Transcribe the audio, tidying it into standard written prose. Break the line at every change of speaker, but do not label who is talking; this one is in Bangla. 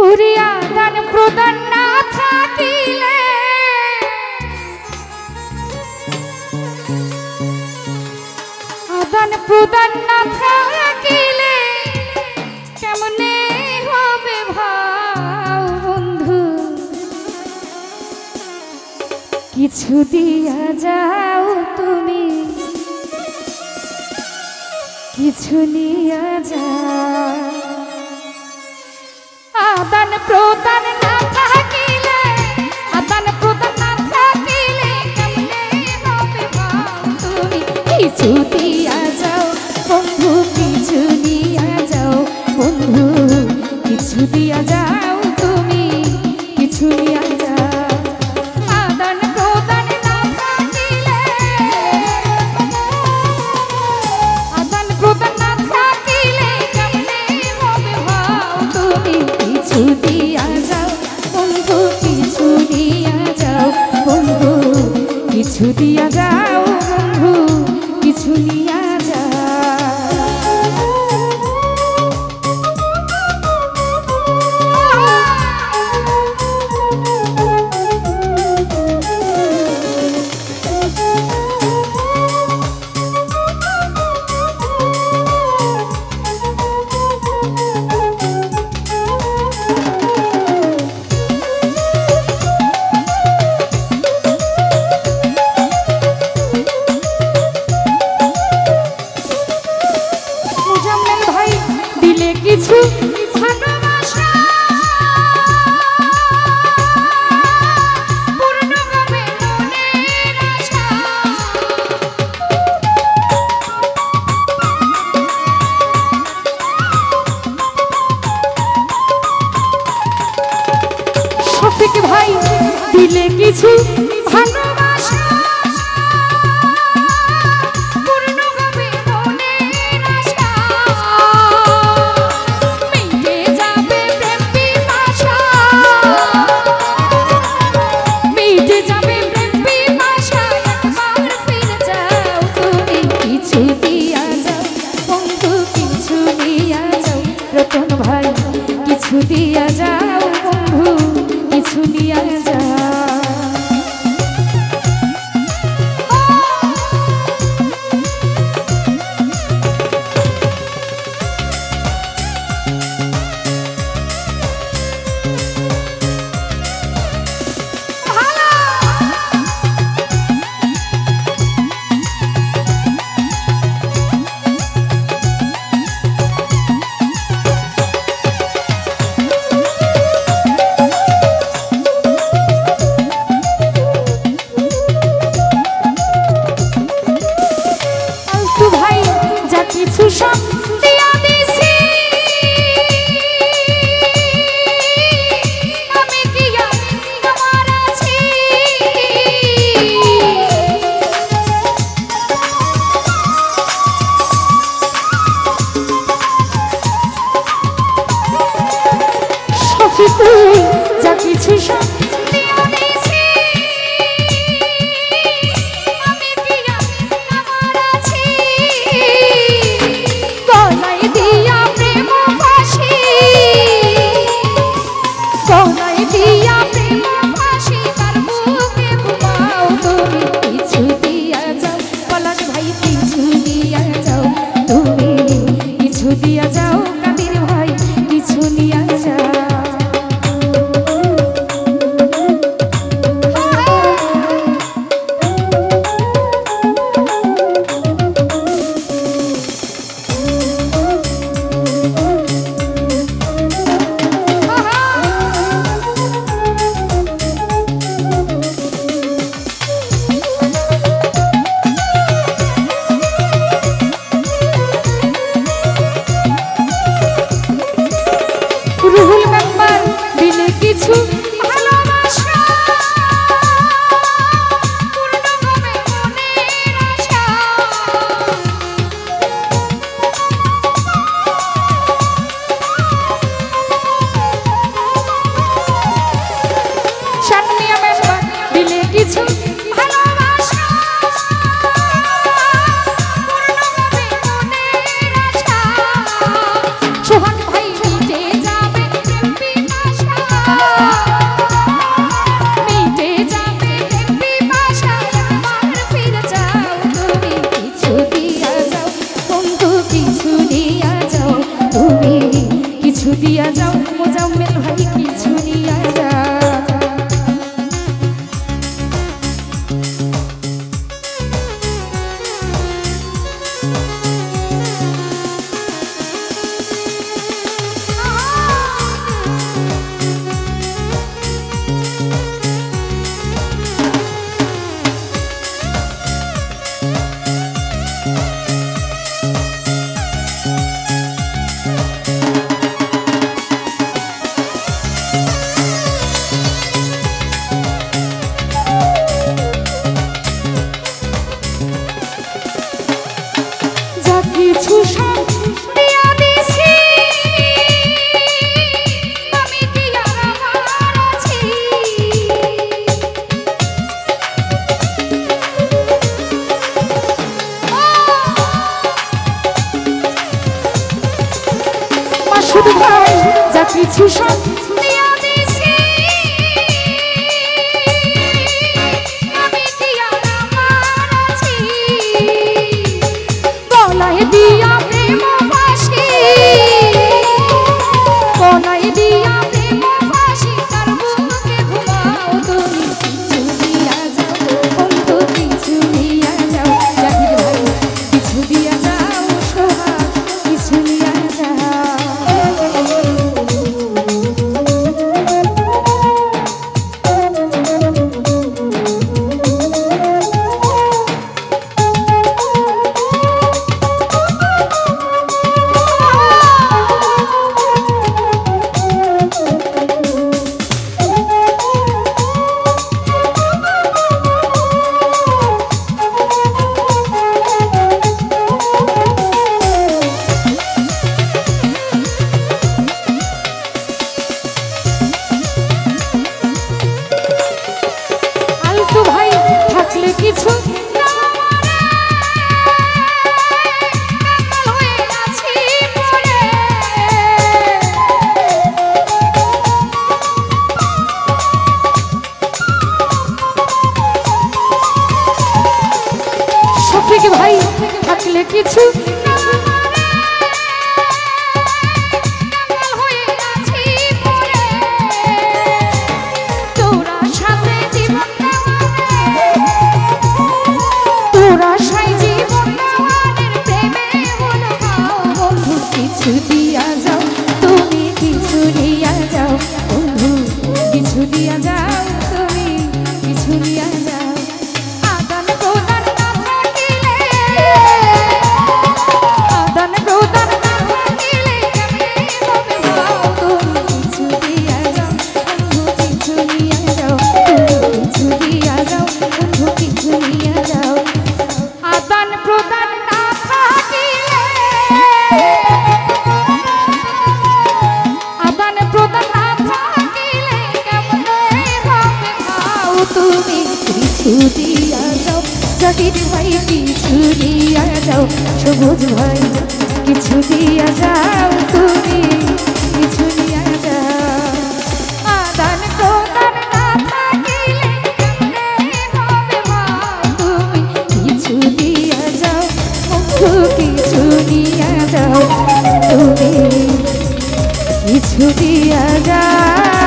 উড়িয়া দান প্রদান না থাকিলে আদান প্রদান না থাকিলে কেমনে হবে ভাও বন্ধু কিছু দিয়া যাও তুমি কিছু নিয়া যাও আদান প্রদান না থাকিলে আদান প্রদান না থাকিলে কেমনে হবে ভাও তুমি কিছু দিয়া যাও বন্ধু কিছু নিয়া যাও বন্ধু কিছু দিয়া যাও তুমি কিছু নিয়া যাও আদান প্রদান না থাকিলে আদান প্রদান না থাকিলে কেমনে হবে ভাও তুমি কিছু দিয়া যাও বন্ধু কিছু দিয়া যাও বন্ধু কিছু দিয়া যাও বন্ধু কিছু নিয়া যাও কিছু ভালোবাসা পূর্ণ হবে মনের আশা শফিক ভাই দিলে কিছু ভালোবাসা কিছু দিয়া যাও বন্ধু কিছু নিয়া যাও কিছু সব দিয়া দিছি আমি কি তোমার আছি শফিক যা কিছু সব দিয়া দিছি আমি কি তোমার আছি গলায় দিয়া প্রেম ফাঁসি গলায় দিয়া প্রেম ফাঁসি তার বুকে ঘুমাও তুমি কিছু দিয়া যাও পলাশ ভাই কিছু দিয়া যাও তুমি কিছু দিয়া যাও কাদির ভাই কিছু নিয়া যাও কিছু দিয়া যাও মোজাম্মেল ভাই কিছু দিয়া যাও কিছু সব দিয়া দিছি আমি কি আর আমার আছি মাসুদ ভাই যা কিছু সব দিয়া দিছি আমি কি আর আমার আছি গলায় দিয়া প্রেম ফাঁসি গলায় দিয়া প্রেম ফাঁসি তার বুকে ঘুমাও তুমি কিছু দিয়া যাও বন্ধু কিছু দিয়া যাও জাহির ভাই কিছু দিয়া যাও সোহাগ কিছু দিয়া যাও কিছু শফিক ভাই থাকলে কিছু কিছু দিয়া যাও তুমি কিছু দিয়া যাও বন্ধু কিছু দিয়া যাও তুমি কিছু দিয়া যাও আদান প্রদান না থাকিলে আদান প্রদান না থাকিলে কেমনে হবে ভাও তুমি কিছু দিয়া যাও বন্ধু কিছু দিয়া যাও তুমি কিছু দিয়া যাও বন্ধু কিছু দিয়া যাও আদান প্রদান না থাকিলে তুমি কিছু দিয়া যাও জাহির ভাই কিছু দিয়া যাও সবুজ ভাই কিছু দিয়া যাও তুমি কিছু দিয়া যাও আদান প্রদান না থাকিলে কেমনে হবে ভাও তুমি কিছু দিয়া যাও বন্ধু কিছু দিয়া যাও তুমি কিছু দিয়া যাও